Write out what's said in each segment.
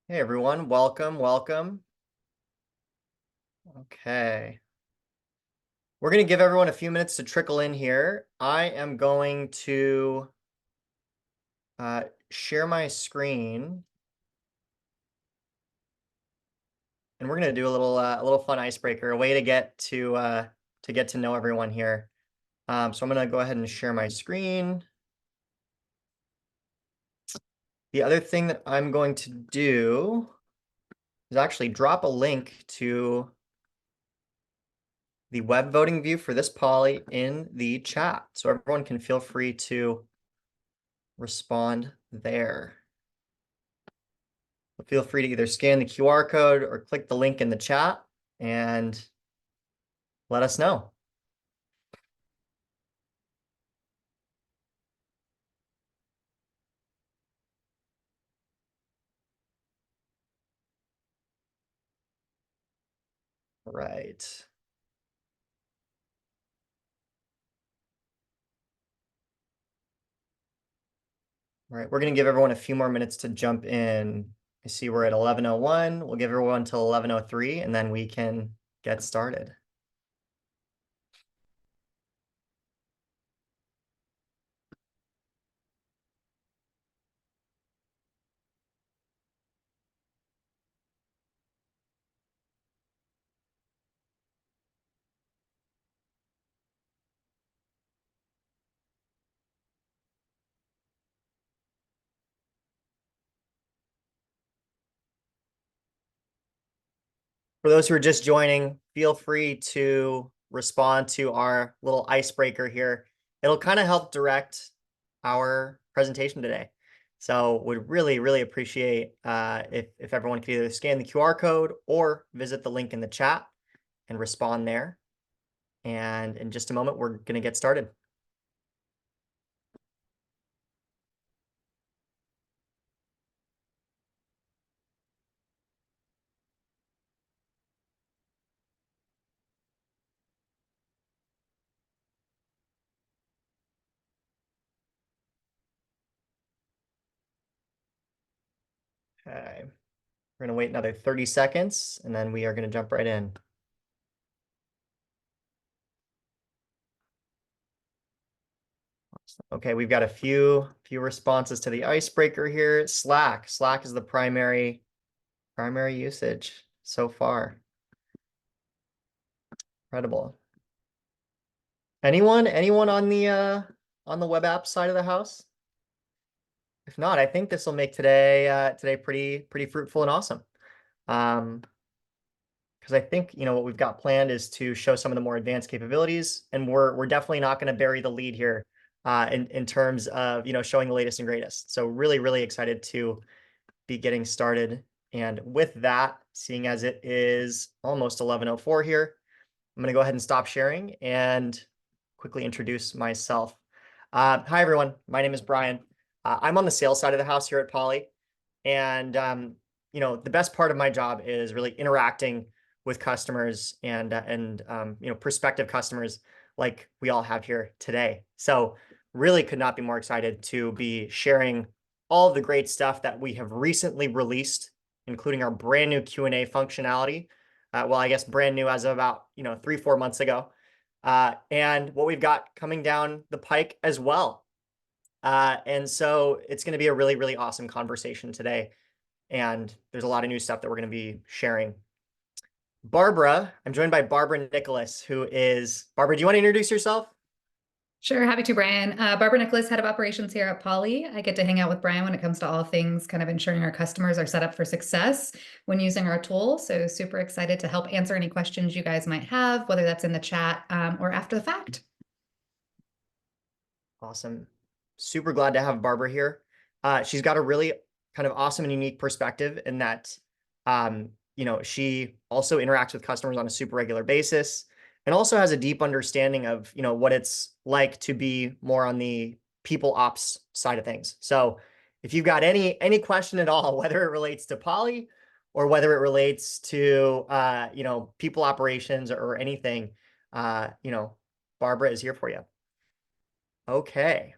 Hey everyone, welcome. Okay. We're going to give everyone a few minutes to trickle in here. I am going to share my screen and we're going to do a little fun icebreaker, a way to get to know everyone here. So I'm going to go ahead and share my screen. The other thing that I'm going to do is actually drop a link to the web voting view for this poly in the chat. So everyone can feel free to respond there. Feel free to either scan the QR code or click the link in the chat and let us know. Right. All right, we're going to give everyone a few more minutes to jump in. I see we're at 11:01. We'll give everyone until 11:03 and then we can get started. For those who are just joining, feel free to respond to our little icebreaker here. It'll kind of help direct our presentation today. So would really appreciate if everyone could either scan the QR code or visit the link in the chat and respond there. And in just a moment, we're going to get started. Okay. We're going to wait another 30 seconds and then we are going to jump right in. Okay, we've got a few responses to the icebreaker here. Slack is the primary usage so far. Incredible. Anyone on the web app side of the house? If not, I think this will make today pretty fruitful and awesome. Because I think what we've got planned is to show some of the more advanced capabilities, and we're definitely not going to bury the lead here in terms of showing the latest and greatest. So really excited to be getting started. And with that, seeing as it is almost 11:04 here, I'm going to go ahead and stop sharing and quickly introduce myself. Hi, everyone. My name is Brian. I'm on the sales side of the house here at Poly. And, the best part of my job is really interacting with customers and prospective customers like we all have here today. So really could not be more excited to be sharing all of the great stuff that we have recently released, including our brand new Q&A functionality. Well, I guess brand new as of about 3-4 months ago, and what we've got coming down the pike as well. And so it's going to be a really awesome conversation today, and there's a lot of new stuff that we're going to be sharing. I'm joined by Barbara Nicholas, Barbara, do you want to introduce yourself? Sure, happy to, Brian. Barbara Nicholas, head of operations here at Poly. I get to hang out with Brian when it comes to all things kind of ensuring our customers are set up for success when using our tool. So super excited to help answer any questions you guys might have, whether that's in the chat or after the fact. Awesome. Super glad to have Barbara here. She's got a really kind of awesome and unique perspective in that, she also interacts with customers on a super regular basis and also has a deep understanding of, what it's like to be more on the people ops side of things. So if you've got any question at all, whether it relates to Poly or whether it relates to, people operations or anything, Barbara is here for you. Okay,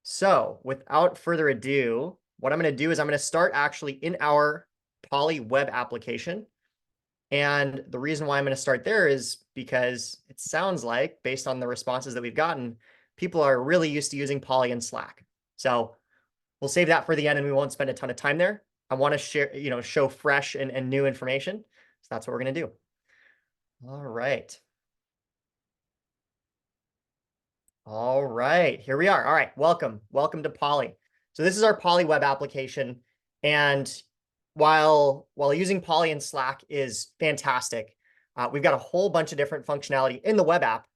so without further ado, what I'm going to do is I'm going to start actually in our Poly web application. And the reason why I'm going to start there is because it sounds like, based on the responses that we've gotten, people are really used to using Poly and Slack. So we'll save that for the end and we won't spend a ton of time there. I want to share, show fresh and new information. So that's what we're going to do. All right. All right, here we are. All right, welcome. Welcome to Poly. So this is our Poly web application. And while using Poly and Slack is fantastic, we've got a whole bunch of different functionality in the web app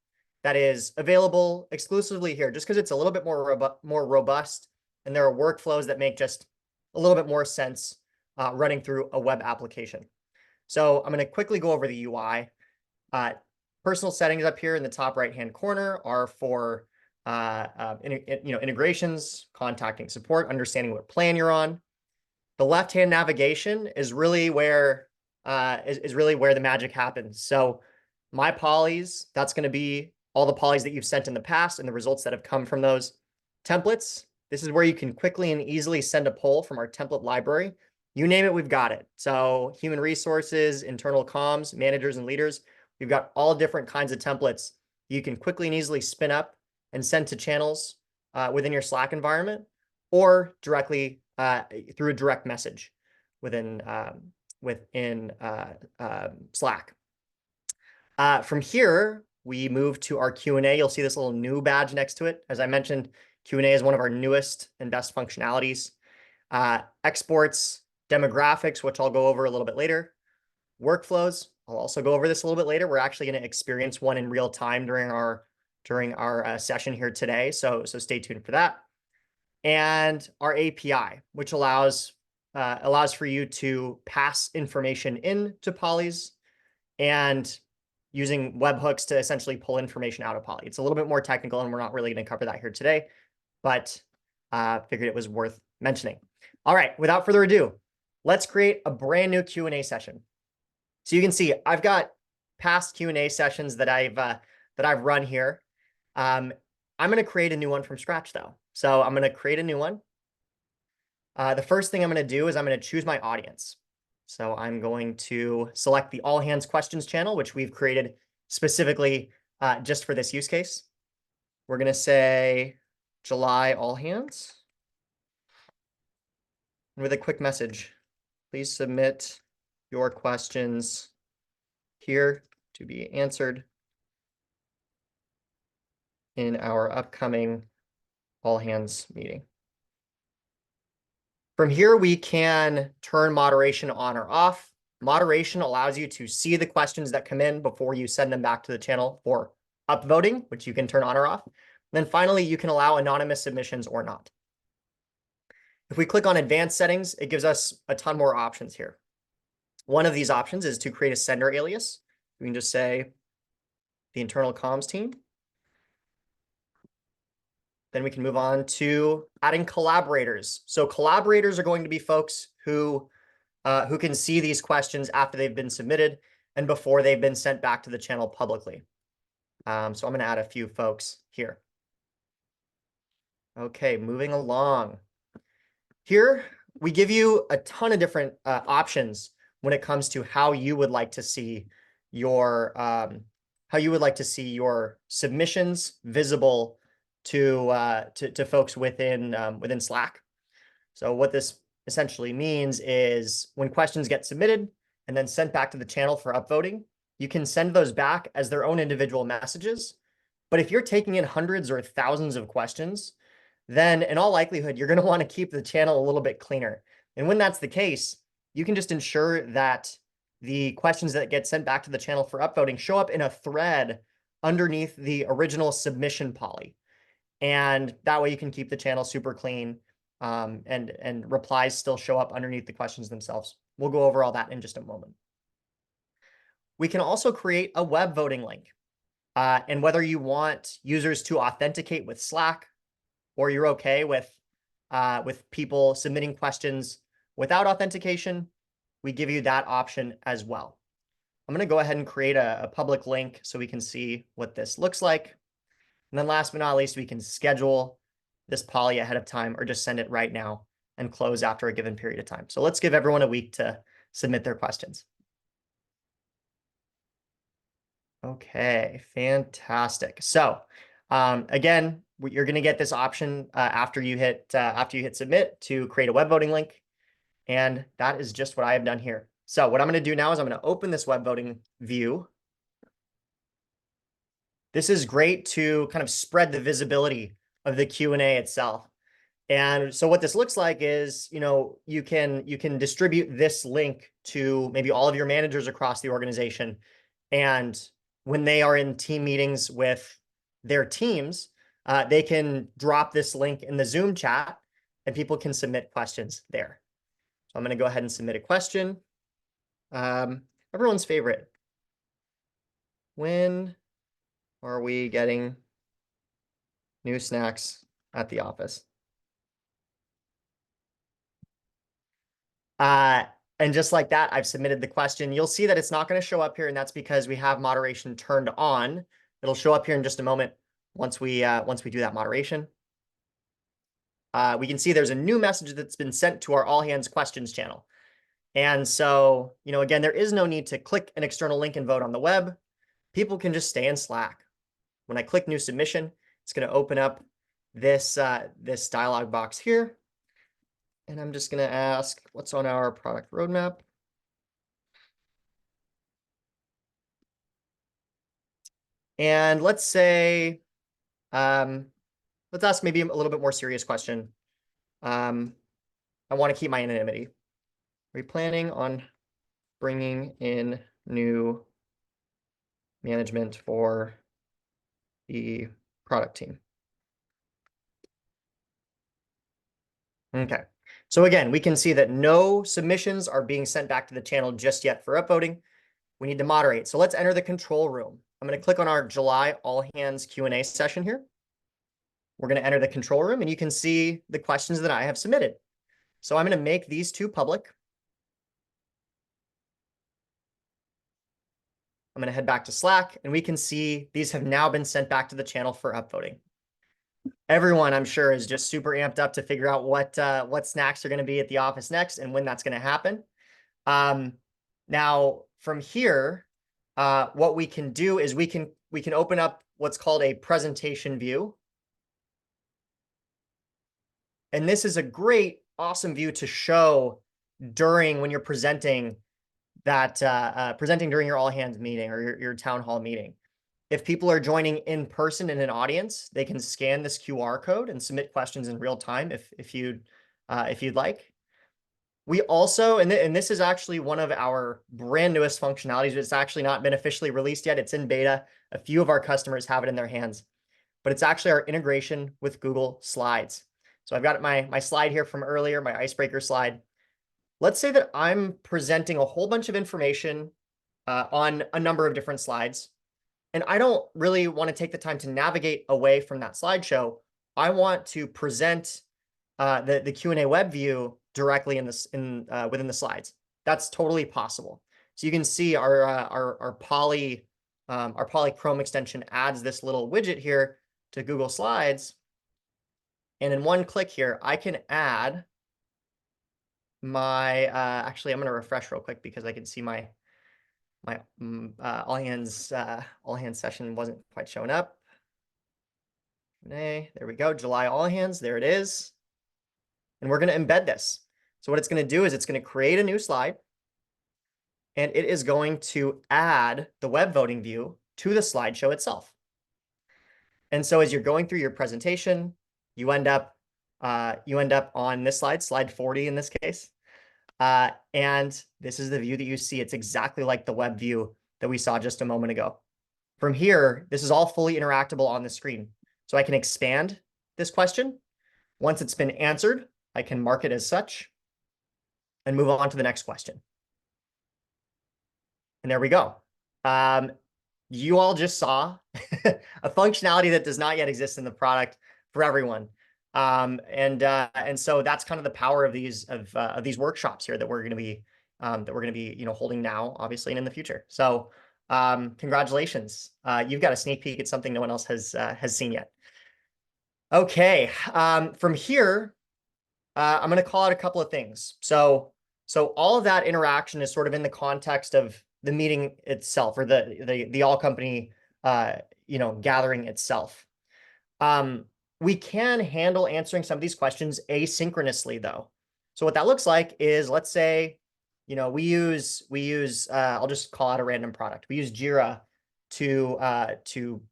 that is available exclusively here, just because it's a little bit more robust, and there are workflows that make just a little bit more sense running through a web application. So I'm going to quickly go over the UI. Personal settings up here in the top right-hand corner are for integrations, contacting support, understanding what plan you're on. The left-hand navigation is really where the magic happens. So my polys, that's going to be all the polys that you've sent in the past and the results that have come from those. Templates, this is where you can quickly and easily send a poll from our template library. You name it, we've got it. So human resources, internal comms, managers and leaders, we've got all different kinds of templates you can quickly and easily spin up and send to channels within your Slack environment, or directly through a direct message within Slack. From here, we move to our Q&A. You'll see this little new badge next to it. As I mentioned, Q&A is one of our newest and best functionalities. Exports, demographics, which I'll go over a little bit later. Workflows, I'll also go over this a little bit later. We're actually going to experience one in real time during our session here today. So stay tuned for that. And our API, which allows for you to pass information into polys and using webhooks to essentially pull information out of Poly. It's a little bit more technical, and we're not really going to cover that here today, but figured it was worth mentioning. All right, without further ado, let's create a brand new Q&A session. So you can see I've got past Q&A sessions that I've run here. I'm going to create a new one from scratch though. So I'm going to create a new one. The first thing I'm going to do is I'm going to choose my audience. So I'm going to select the All Hands Questions channel, which we've created specifically just for this use case. We're going to say July All Hands. And with a quick message, please submit your questions here to be answered in our upcoming All Hands meeting. From here, we can turn moderation on or off. Moderation allows you to see the questions that come in before you send them back to the channel for upvoting, which you can turn on or off. And then finally, you can allow anonymous submissions or not. If we click on advanced settings, it gives us a ton more options here. One of these options is to create a sender alias. We can just say the internal comms team. Then we can move on to adding collaborators. So collaborators are going to be folks who can see these questions after they've been submitted and before they've been sent back to the channel publicly. So I'm going to add a few folks here. Okay, moving along. Here, we give you a ton of different options when it comes to how you would like to see your submissions visible to folks within Slack. So what this essentially means is when questions get submitted and then sent back to the channel for upvoting, you can send those back as their own individual messages. But if you're taking in hundreds or thousands of questions, then in all likelihood, you're going to want to keep the channel a little bit cleaner. And when that's the case, you can just ensure that the questions that get sent back to the channel for upvoting show up in a thread underneath the original submission poly. And that way you can keep the channel super clean, and replies still show up underneath the questions themselves. We'll go over all that in just a moment. We can also create a web voting link. And whether you want users to authenticate with Slack, or you're okay with people submitting questions without authentication, we give you that option as well. I'm going to go ahead and create a public link so we can see what this looks like. And then last but not least, we can schedule this poly ahead of time or just send it right now and close after a given period of time. So let's give everyone a week to submit their questions. Okay, fantastic. So again, you're going to get this option after you hit submit to create a web voting link. And that is just what I have done here. So what I'm going to do now is I'm going to open this web voting view. This is great to kind of spread the visibility of the Q&A itself. And so what this looks like is, you can distribute this link to maybe all of your managers across the organization. And when they are in team meetings with their teams, they can drop this link in the Zoom chat and people can submit questions there. So I'm going to go ahead and submit a question. Everyone's favorite. When are we getting new snacks at the office? And just like that, I've submitted the question. You'll see that it's not going to show up here, and that's because we have moderation turned on. It'll show up here in just a moment once we do that moderation. We can see there's a new message that's been sent to our all hands questions channel. And so, again, there is no need to click an external link and vote on the web. People can just stay in Slack. When I click new submission, it's going to open up this dialog box here. And I'm just going to ask, what's on our product roadmap? And let's say, let's ask maybe a little bit more serious question. I want to keep my anonymity. Are we planning on bringing in new management for the product team? Okay. So again, we can see that no submissions are being sent back to the channel just yet for upvoting. We need to moderate. So let's enter the control room. I'm going to click on our July all hands Q&A session here. We're going to enter the control room and you can see the questions that I have submitted. So I'm going to make these two public. I'm going to head back to Slack and we can see these have now been sent back to the channel for upvoting. Everyone, I'm sure, is just super amped up to figure out what snacks are going to be at the office next and when that's going to happen. Now, from here, what we can do is we can open up what's called a presentation view. And this is a great, awesome view to show when you're presenting presenting during your all hands meeting or your town hall meeting. If people are joining in person in an audience, they can scan this QR code and submit questions in real time if you'd like. We also, and this is actually one of our brand newest functionalities, but it's actually not been officially released yet. It's in beta. A few of our customers have it in their hands, but it's actually our integration with Google Slides. So I've got my slide here from earlier, my icebreaker slide. Let's say that I'm presenting a whole bunch of information on a number of different slides. And I don't really want to take the time to navigate away from that slideshow. I want to present the Q&A web view directly within the slides. That's totally possible. So you can see our Poly Chrome extension adds this little widget here to Google Slides. And in one click here, I can add my, actually, I'm going to refresh real quick because I can see my all hands session wasn't quite showing up. There we go. July all hands. There it is. And we're going to embed this. So what it's going to do is it's going to create a new slide. And it is going to add the web voting view to the slideshow itself. And so as you're going through your presentation, you end up on this slide 40 in this case. And this is the view that you see. It's exactly like the web view that we saw just a moment ago. From here, this is all fully interactable on the screen. So I can expand this question. Once it's been answered, I can mark it as such and move on to the next question. And there we go. You all just saw a functionality that does not yet exist in the product for everyone. And so that's kind of the power of these workshops here that we're going to be holding now, obviously, and in the future. So congratulations. You've got a sneak peek at something no one else has seen yet. Okay. From here, I'm going to call out a couple of things. So So all of that interaction is sort of in the context of the meeting itself, or the all company gathering itself. Um, we can handle answering some of these questions asynchronously though. So what that looks like is, let's say, we use I'll just call out a random product. We use Jira to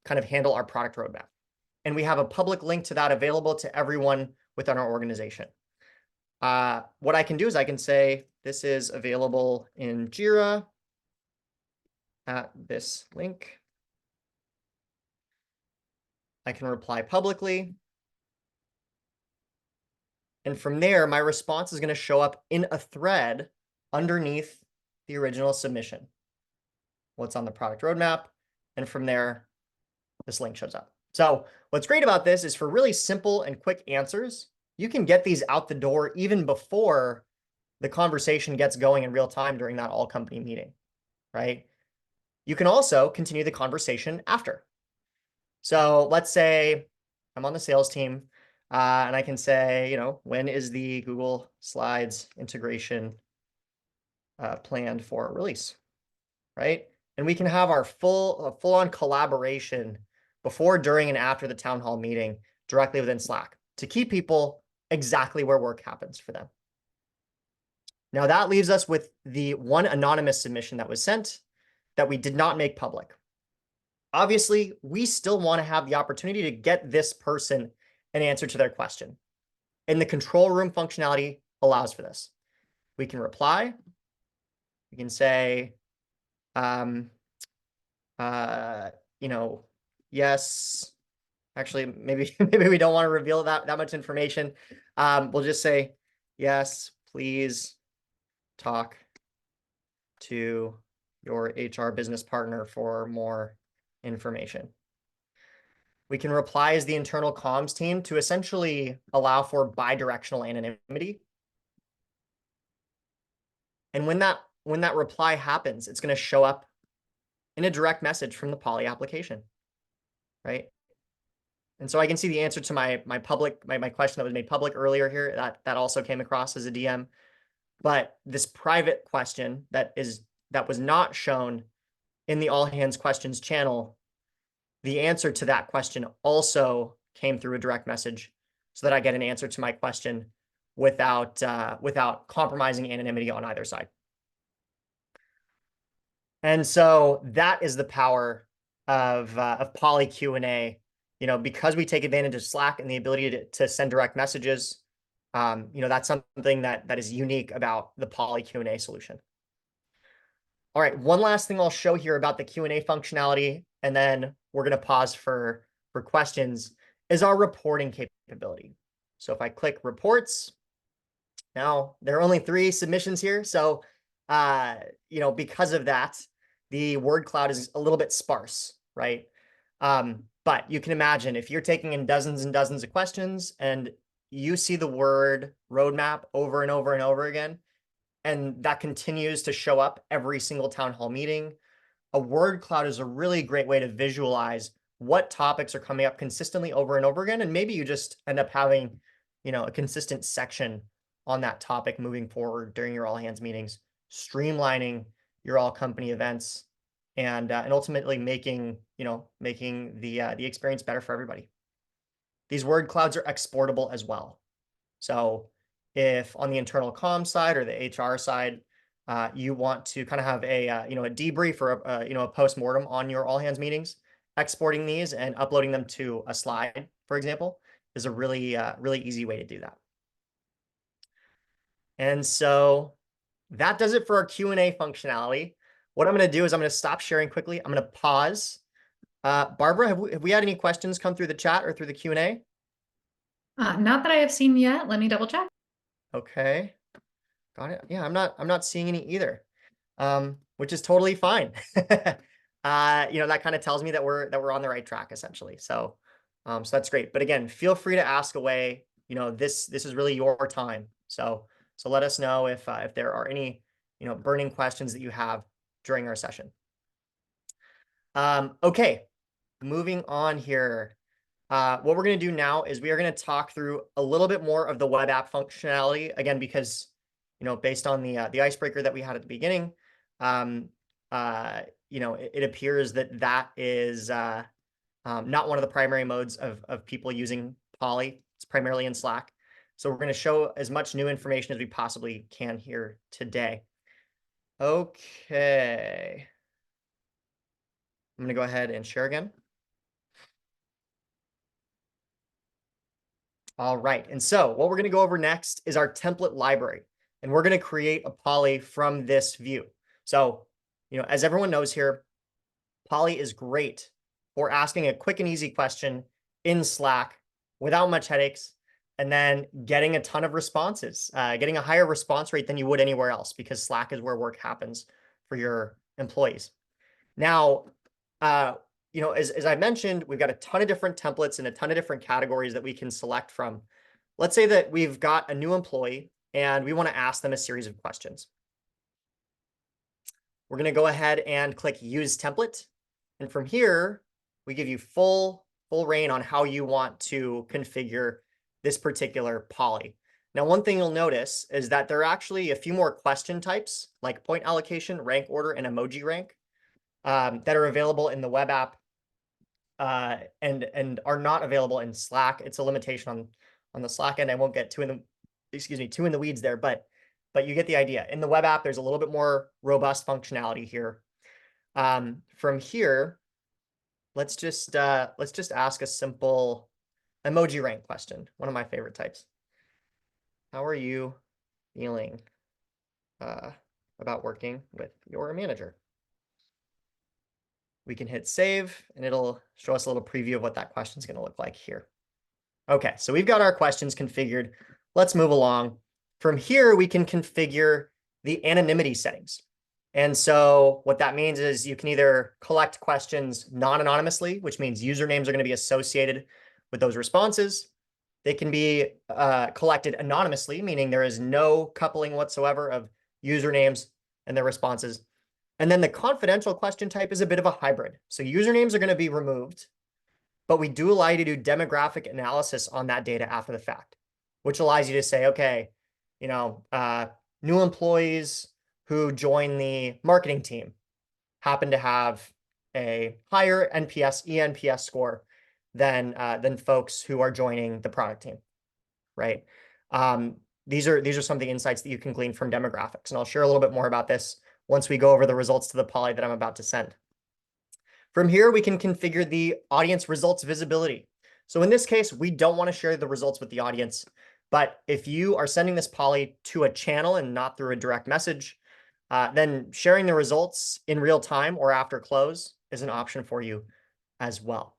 kind of handle our product roadmap. And we have a public link to that available to everyone within our organization. What I can do is I can say, this is available in Jira at this link. I can reply publicly. And from there, my response is going to show up in a thread underneath the original submission. What's on the product roadmap. And from there, this link shows up. So what's great about this is, for really simple and quick answers, you can get these out the door even before the conversation gets going in real time during that all company meeting, right? You can also continue the conversation after. So let's say I'm on the sales team, and I can say, when is the Google Slides integration planned for release, right? And we can have our full-on collaboration before, during, and after the town hall meeting directly within Slack to keep people exactly where work happens for them. Now that leaves us with the one anonymous submission that was sent that we did not make public. Obviously, we still want to have the opportunity to get this person an answer to their question. And the control room functionality allows for this. We can reply. We can say, yes. Actually, maybe we don't want to reveal that much information. We'll just say, yes, please talk to your HR business partner for more information. We can reply as the internal comms team to essentially allow for bidirectional anonymity. And when that reply happens, it's going to show up in a direct message from the Poly application, right? And so I can see the answer to my question that was made public earlier here. That also came across as a DM. But this private question that was not shown in the all hands questions channel, the answer to that question also came through a direct message, so that I get an answer to my question without compromising anonymity on either side. And so that is the power of Poly Q&A. Because we take advantage of Slack and the ability to send direct messages, that's something that is unique about the Poly Q&A solution. All right, one last thing I'll show here about the Q&A functionality, and then we're going to pause for questions, is our reporting capability. So if I click reports, now there are only 3 submissions here. So, because of that, the word cloud is a little bit sparse, right? But you can imagine, if you're taking in dozens and dozens of questions and you see the word roadmap over and over and over again, and that continues to show up every single town hall meeting, a word cloud is a really great way to visualize what topics are coming up consistently over and over again. And maybe you just end up having, a consistent section on that topic moving forward during your all hands meetings, streamlining your all company events, and ultimately making the experience better for everybody. These word clouds are exportable as well. So if on the internal comm side or the HR side, you want to kind of have a debrief or a post-mortem on your all hands meetings, exporting these and uploading them to a slide, for example, is a really easy way to do that. And so that does it for our Q&A functionality. What I'm going to do is I'm going to stop sharing quickly. I'm going to pause. Barbara, have we had any questions come through the chat or through the Q&A? Not that I have seen yet. Let me double check. Okay. Got it. Yeah, I'm not seeing any either. Which is totally fine. That kind of tells me that we're on the right track essentially. So that's great. But again, feel free to ask away. This is really your time. So let us know if there are any burning questions that you have during our session. Okay, moving on here. What we're going to do now is we are going to talk through a little bit more of the web app functionality, again, because based on the icebreaker that we had at the beginning, um, it appears that that is not one of the primary modes of people using Poly. It's primarily in Slack. So we're going to show as much new information as we possibly can here today. Okay. I'm going to go ahead and share again. All right. And so what we're going to go over next is our template library. And we're going to create a Poly from this view. So, as everyone knows here, Poly is great for asking a quick and easy question in Slack without much headaches, and then getting a ton of responses, getting a higher response rate than you would anywhere else, because Slack is where work happens for your employees. Now, as I mentioned, we've got a ton of different templates and a ton of different categories that we can select from. Let's say that we've got a new employee and we want to ask them a series of questions. We're going to go ahead and click Use Template. And from here, we give you full reign on how you want to configure this particular Poly. Now, one thing you'll notice is that there are actually a few more question types, like point allocation, rank order, and emoji rank, that are available in the web app and are not available in Slack. It's a limitation on the Slack end. I won't get too in the weeds there, but you get the idea. In the web app, there's a little bit more robust functionality here. From here, let's just ask a simple emoji rank question, one of my favorite types. How are you feeling about working with your manager? We can hit save, and it'll show us a little preview of what that question is going to look like here. Okay, so we've got our questions configured. Let's move along. From here, we can configure the anonymity settings. And so what that means is you can either collect questions non-anonymously, which means usernames are going to be associated with those responses. They can be collected anonymously, meaning there is no coupling whatsoever of usernames and their responses. And then the confidential question type is a bit of a hybrid. So usernames are going to be removed, but we do allow you to do demographic analysis on that data after the fact, which allows you to say, okay, new employees who join the marketing team happen to have a higher eNPS score than folks who are joining the product team, right? These are some of the insights that you can glean from demographics, and I'll share a little bit more about this once we go over the results to the Poly that I'm about to send. From here, we can configure the audience results visibility. So in this case, we don't want to share the results with the audience, but if you are sending this Poly to a channel and not through a direct message, then sharing the results in real time or after close is an option for you as well.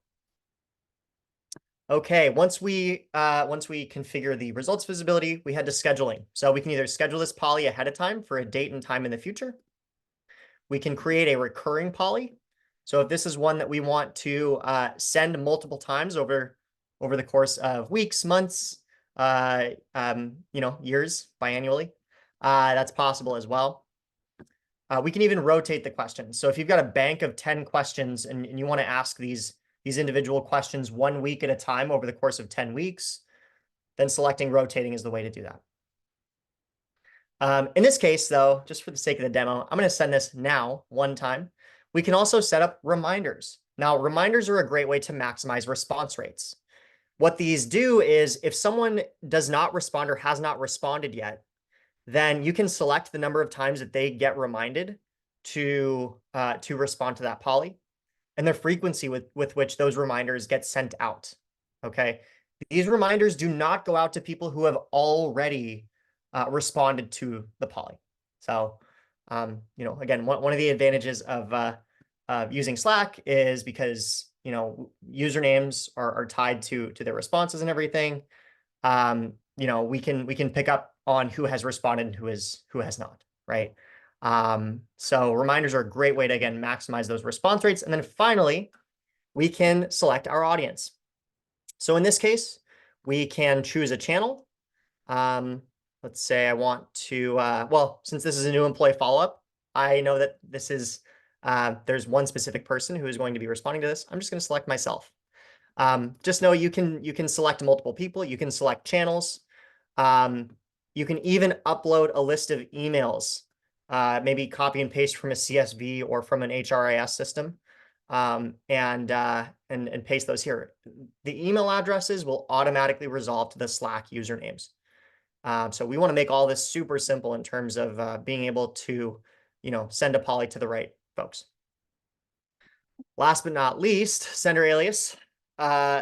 Okay, once we configure the results visibility, we head to scheduling. So we can either schedule this Poly ahead of time for a date and time in the future. We can create a recurring Poly. So if this is one that we want to send multiple times over the course of weeks, months, years, biannually, that's possible as well. We can even rotate the questions. So if you've got a bank of 10 questions and you want to ask these individual questions 1 week at a time over the course of 10 weeks, then selecting rotating is the way to do that. In this case, though, just for the sake of the demo, I'm going to send this now one time. We can also set up reminders. Now, reminders are a great way to maximize response rates. What these do is if someone does not respond or has not responded yet, then you can select the number of times that they get reminded to respond to that Poly and the frequency with which those reminders get sent out. Okay. These reminders do not go out to people who have already responded to the Poly. So, again, one of the advantages of using Slack is because, usernames are tied to their responses and everything. We can pick up on who has responded and who has not, right? So reminders are a great way to, again, maximize those response rates. And then finally, we can select our audience. So in this case, we can choose a channel. Let's say I want to, since this is a new employee follow-up, I know that this is, there's one specific person who is going to be responding to this. I'm just going to select myself. Just know you can select multiple people. You can select channels. You can even upload a list of emails, maybe copy and paste from a CSV or from an HRIS system, and paste those here. The email addresses will automatically resolve to the Slack usernames. So we want to make all this super simple in terms of being able to, send a poly to the right folks. Last but not least, sender alias.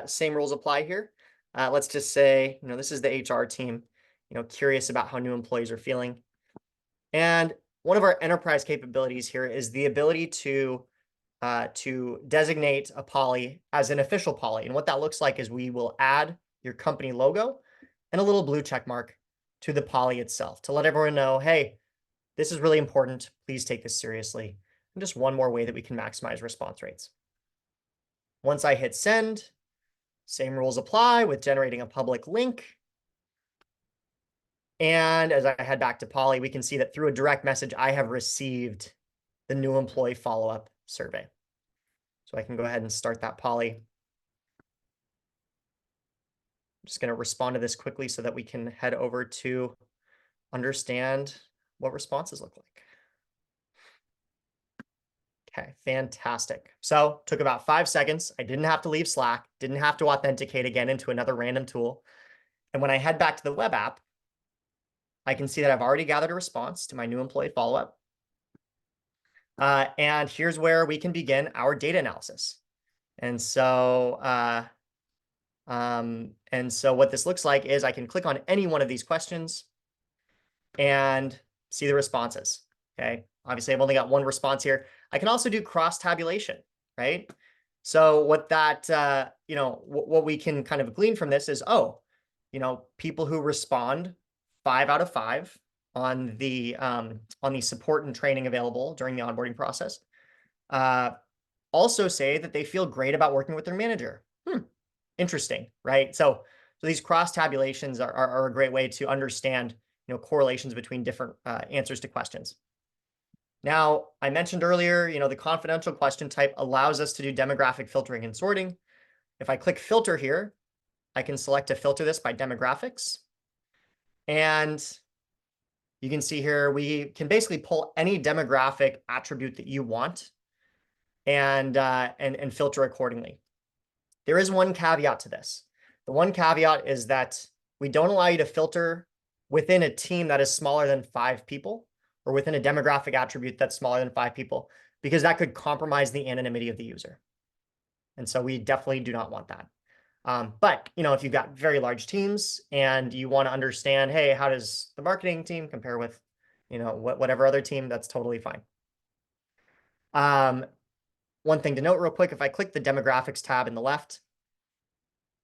Same rules apply here. Let's just say, this is the HR team, curious about how new employees are feeling. And one of our enterprise capabilities here is the ability to designate a poly as an official poly. And what that looks like is we will add your company logo and a little blue check mark to the poly itself to let everyone know, hey, this is really important. Please take this seriously. And just one more way that we can maximize response rates. Once I hit send, same rules apply with generating a public link. And as I head back to Poly, we can see that through a direct message, I have received the new employee follow-up survey. So I can go ahead and start that Poly. I'm just going to respond to this quickly so that we can head over to understand what responses look like. Okay, fantastic. So took about 5 seconds. I didn't have to leave Slack, didn't have to authenticate again into another random tool. And when I head back to the web app, I can see that I've already gathered a response to my new employee follow-up. And here's where we can begin our data analysis. And so what this looks like is I can click on any one of these questions and see the responses. Okay, obviously I've only got one response here. I can also do cross tabulation, right? So what that what we can kind of glean from this is, people who respond 5 out of 5 on the support and training available during the onboarding process also say that they feel great about working with their manager. Interesting, right? So these cross tabulations are a great way to understand correlations between different answers to questions. Now, I mentioned earlier, the confidential question type allows us to do demographic filtering and sorting. If I click filter here, I can select to filter this by demographics. And you can see here, we can basically pull any demographic attribute that you want and filter accordingly. There is one caveat to this. The one caveat is that we don't allow you to filter within a team that is smaller than 5 people or within a demographic attribute that's smaller than 5 people, because that could compromise the anonymity of the user. And so we definitely do not want that. But if you've got very large teams and you want to understand, hey, how does the marketing team compare with, whatever other team, that's totally fine. One thing to note real quick, if I click the demographics tab in the left,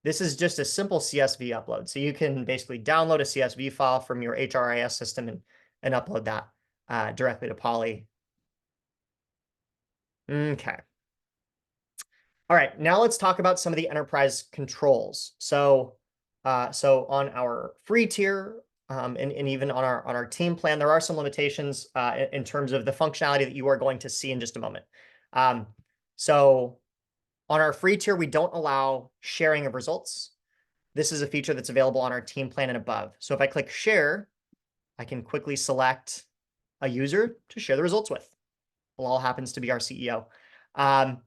this is just a simple CSV upload. So you can basically download a CSV file from your HRIS system and upload that directly to Poly. Okay. All right, now let's talk about some of the enterprise controls. So on our free tier and even on our team plan, there are some limitations in terms of the functionality that you are going to see in just a moment. So on our free tier, we don't allow sharing of results. This is a feature that's available on our team plan and above. So if I click share, I can quickly select a user to share the results with. It all happens to be our CEO. And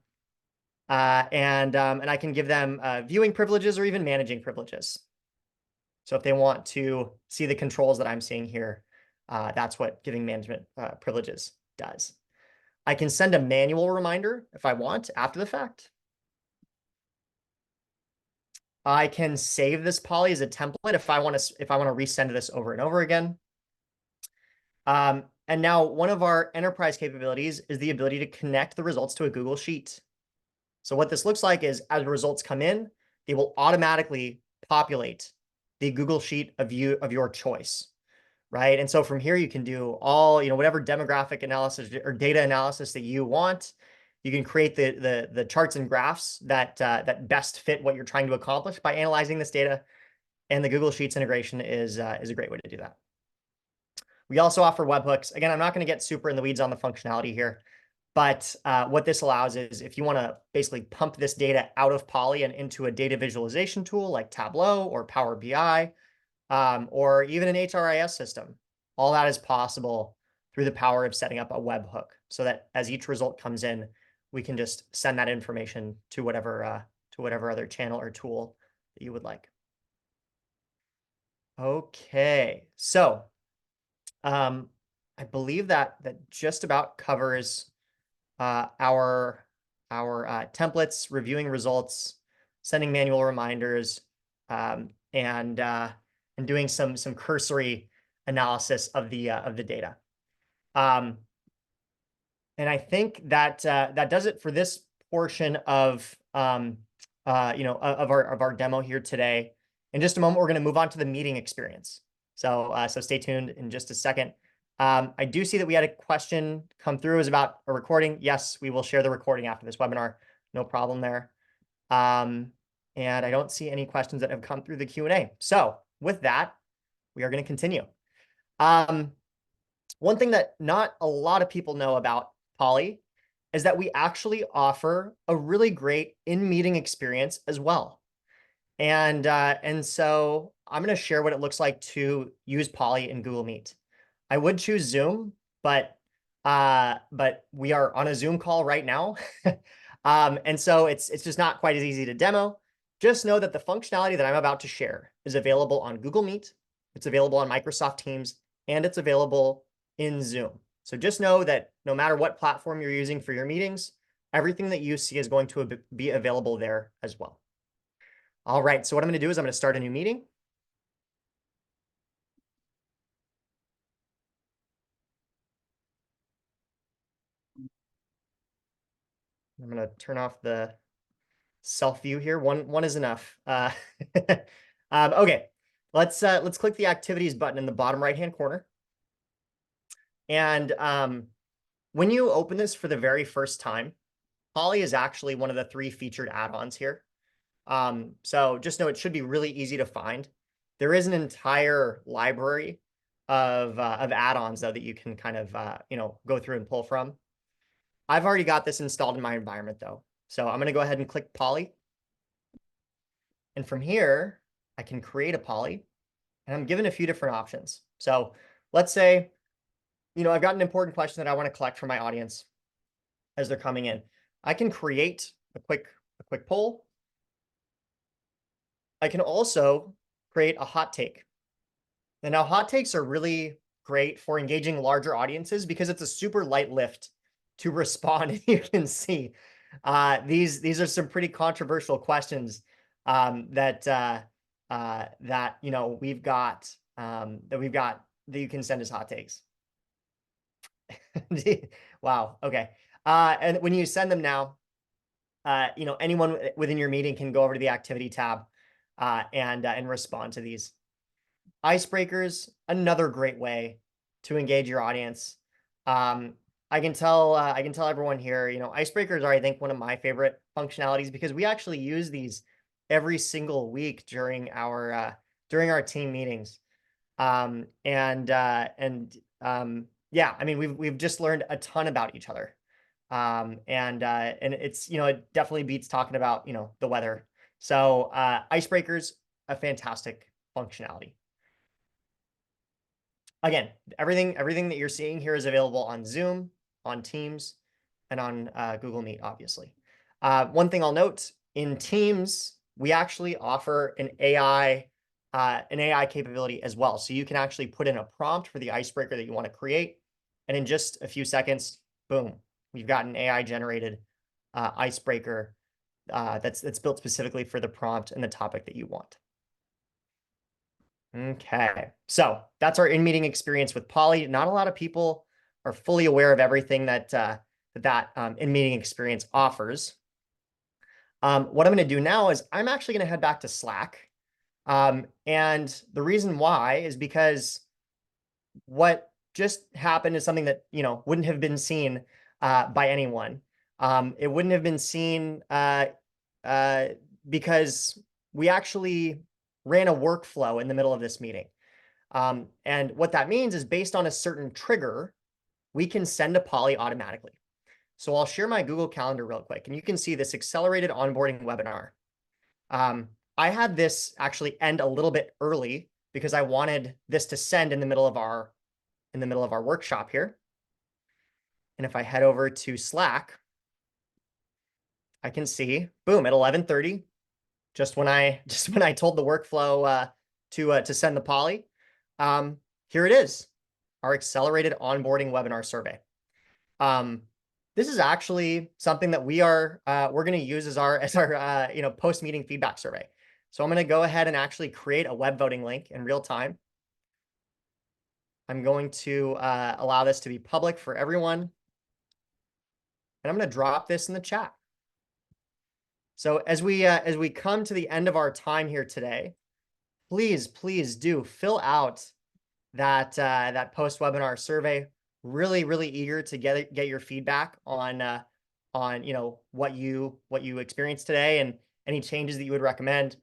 I can give them viewing privileges or even managing privileges. So if they want to see the controls that I'm seeing here, that's what giving management privileges does. I can send a manual reminder if I want after the fact. I can save this poly as a template if I want to resend this over and over again. And now one of our enterprise capabilities is the ability to connect the results to a Google Sheet. So what this looks like is as results come in, they will automatically populate the Google Sheet of your choice, right? And so from here, you can do all, whatever demographic analysis or data analysis that you want. You can create the charts and graphs that best fit what you're trying to accomplish by analyzing this data. And the Google Sheets integration is a great way to do that. We also offer webhooks. Again, I'm not going to get super in the weeds on the functionality here, but what this allows is if you want to basically pump this data out of Poly and into a data visualization tool like Tableau or Power BI, or even an HRIS system. All that is possible through the power of setting up a webhook so that as each result comes in, we can just send that information to whatever other channel or tool that you would like. Okay, so I believe that just about covers our templates, reviewing results, sending manual reminders, and doing some cursory analysis of the data. And I think that that does it for this portion of of our demo here today. In just a moment, we're going to move on to the meeting experience. So stay tuned in just a second. I do see that we had a question come through. It was about a recording. Yes, we will share the recording after this webinar. No problem there. And I don't see any questions that have come through the Q&A. So with that, we are going to continue. One thing that not a lot of people know about Poly is that we actually offer a really great in-meeting experience as well. And so I'm going to share what it looks like to use Poly in Google Meet. I would choose Zoom, but we are on a Zoom call right now. And so it's just not quite as easy to demo. Just know that the functionality that I'm about to share is available on Google Meet, it's available on Microsoft Teams, and it's available in Zoom. So just know that no matter what platform you're using for your meetings, everything that you see is going to be available there as well. All right, so what I'm going to do is I'm going to start a new meeting. I'm going to turn off the self view here. One is enough. Okay, let's click the activities button in the bottom right hand corner. And when you open this for the very first time, Poly is actually one of the 3 featured add-ons here. So just know it should be really easy to find. There is an entire library of add-ons though that you can kind of go through and pull from. I've already got this installed in my environment though. So I'm going to go ahead and click Poly. And from here, I can create a Poly and I'm given a few different options. So let's say, I've got an important question that I want to collect from my audience as they're coming in. I can create a quick poll. I can also create a hot take. And now hot takes are really great for engaging larger audiences because it's a super light lift to respond. You can see these are some pretty controversial questions that we've got that you can send as hot takes. Wow. Okay. And when you send them now, anyone within your meeting can go over to the activity tab and respond to these. Icebreakers, another great way to engage your audience. I can tell everyone here, icebreakers are, I think, one of my favorite functionalities because we actually use these every single week during our team meetings. Yeah, I mean, we've just learned a ton about each other. And it's, it definitely beats talking about, the weather. So icebreakers, a fantastic functionality. Again, everything that you're seeing here is available on Zoom, on Teams, and on Google Meet, obviously. One thing I'll note, in Teams, we actually offer an AI capability as well. So you can actually put in a prompt for the icebreaker that you want to create. And in just a few seconds, boom, we've got an AI generated icebreaker that's built specifically for the prompt and the topic that you want. Okay, so that's our in-meeting experience with Poly. Not a lot of people are fully aware of everything that in-meeting experience offers. What I'm going to do now is I'm actually going to head back to Slack. And the reason why is because what just happened is something that, wouldn't have been seen by anyone. It wouldn't have been seen because we actually ran a workflow in the middle of this meeting. And what that means is based on a certain trigger, we can send a Poly automatically. So I'll share my Google Calendar real quick, and you can see this accelerated onboarding webinar. I had this actually end a little bit early because I wanted this to send in the middle of our workshop here. And if I head over to Slack, I can see, boom, at 11:30, just when I told the workflow to send the poly, here it is, our accelerated onboarding webinar survey. This is actually something that we're going to use as our post meeting feedback survey. So I'm going to go ahead and actually create a web voting link in real time. I'm going to allow this to be public for everyone, and I'm going to drop this in the chat. So as we come to the end of our time here today, please do fill out that post webinar survey. Really eager to get your feedback on what you experienced today and any changes that you would recommend.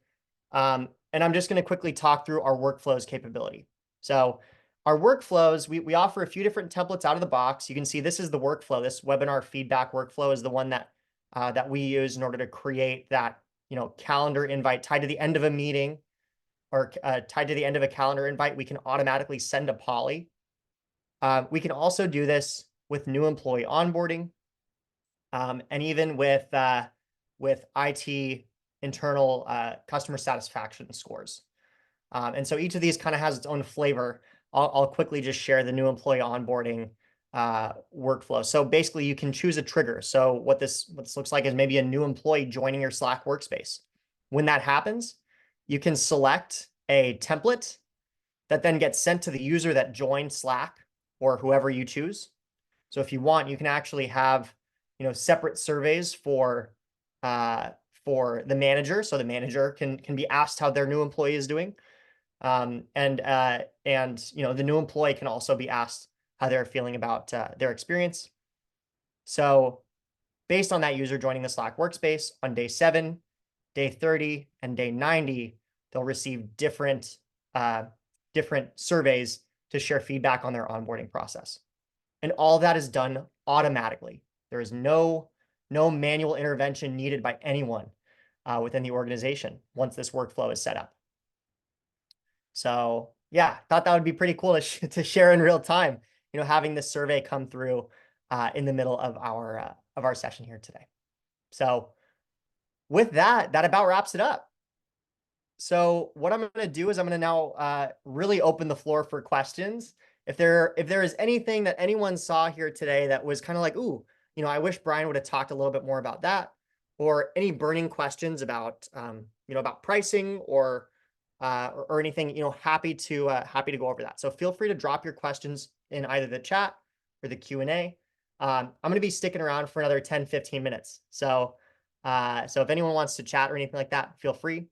And I'm just going to quickly talk through our workflows capability. So our workflows, we offer a few different templates out of the box. You can see this is the workflow. This webinar feedback workflow is the one that we use in order to create that calendar invite tied to the end of a meeting, or tied to the end of a calendar invite. We can automatically send a poly. We can also do this with new employee onboarding, and even with IT internal customer satisfaction scores. And so each of these kind of has its own flavor. I'll quickly just share the new employee onboarding workflow. So basically, you can choose a trigger. So what this looks like is maybe a new employee joining your Slack workspace. When that happens, you can select a template that then gets sent to the user that joined Slack or whoever you choose. So if you want, you can actually have separate surveys for the manager, so the manager can be asked how their new employee is doing. And the new employee can also be asked how they're feeling about their experience. So based on that user joining the Slack workspace on day 7, day 30, and day 90, they'll receive different surveys to share feedback on their onboarding process. And all that is done automatically. There is no manual intervention needed by anyone within the organization once this workflow is set up. So yeah, thought that would be pretty cool to share in real time, having this survey come through in the middle of our session here today. So with that about wraps it up. So what I'm going to do is I'm going to now really open the floor for questions. If there is anything that anyone saw here today that was kind of like, ooh, I wish Brian would have talked a little bit more about that, or any burning questions about about pricing or anything, happy to go over that. So feel free to drop your questions in either the chat or the Q&A. I'm going to be sticking around for another 10-15 minutes. So if anyone wants to chat or anything like that, feel free.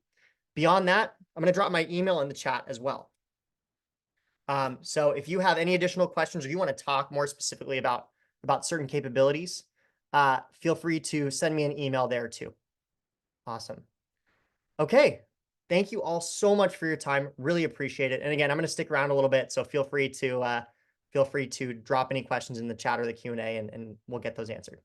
Beyond that, I'm going to drop my email in the chat as well. So if you have any additional questions or you want to talk more specifically about certain capabilities, feel free to send me an email there too. Awesome. Okay. Thank you all so much for your time. Really appreciate it. And again, I'm going to stick around a little bit, so feel free to drop any questions in the chat or the Q&A, and we'll get those answered.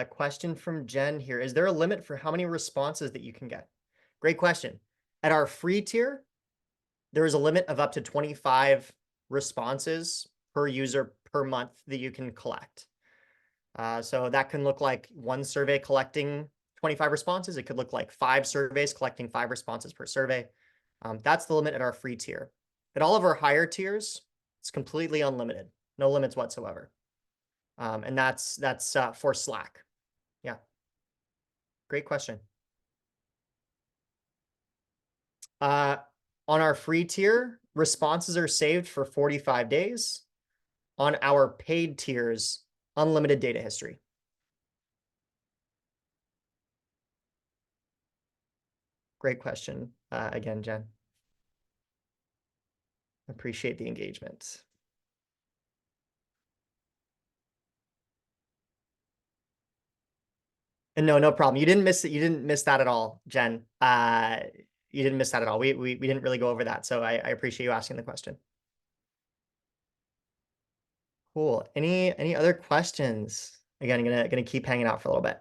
Question from Jen here. Is there a limit for how many responses that you can get? Great question. At our free tier, there is a limit of up to 25 responses per user per month that you can collect. So that can look like one survey collecting 25 responses. It could look like 5 surveys collecting 5 responses per survey. That's the limit at our free tier. At all of our higher tiers, it's completely unlimited. No limits whatsoever. And that's for Slack. Yeah. Great question. On our free tier, responses are saved for 45 days. On our paid tiers, unlimited data history. Great question. Again, Jen. Appreciate the engagement. And no, no problem. You didn't miss it. You didn't miss that at all, Jen. You didn't miss that at all. We didn't really go over that. So I appreciate you asking the question. Cool. Any other questions? Again, I'm gonna keep hanging out for a little bit.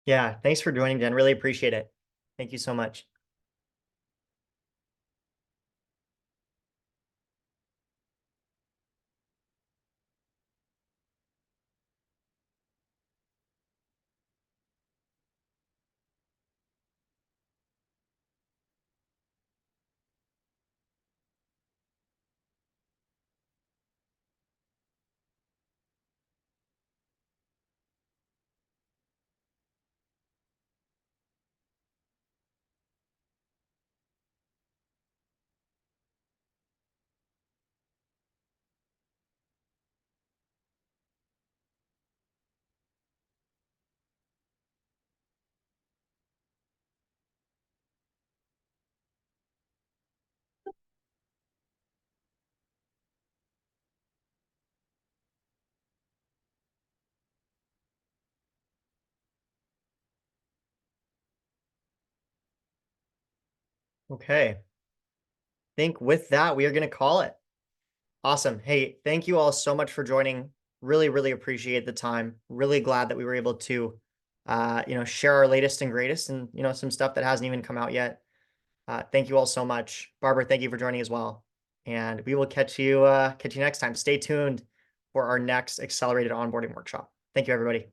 Yeah, thanks for joining, Jen. Really appreciate it. Thank you so much. Okay. I think with that, we are going to call it. Awesome. Hey, thank you all so much for joining. Really, really appreciate the time. Really glad that we were able to, share our latest and greatest and, some stuff that hasn't even come out yet. Thank you all so much. Barbara, thank you for joining as well. And we will catch you next time. Stay tuned for our next accelerated onboarding workshop. Thank you, everybody.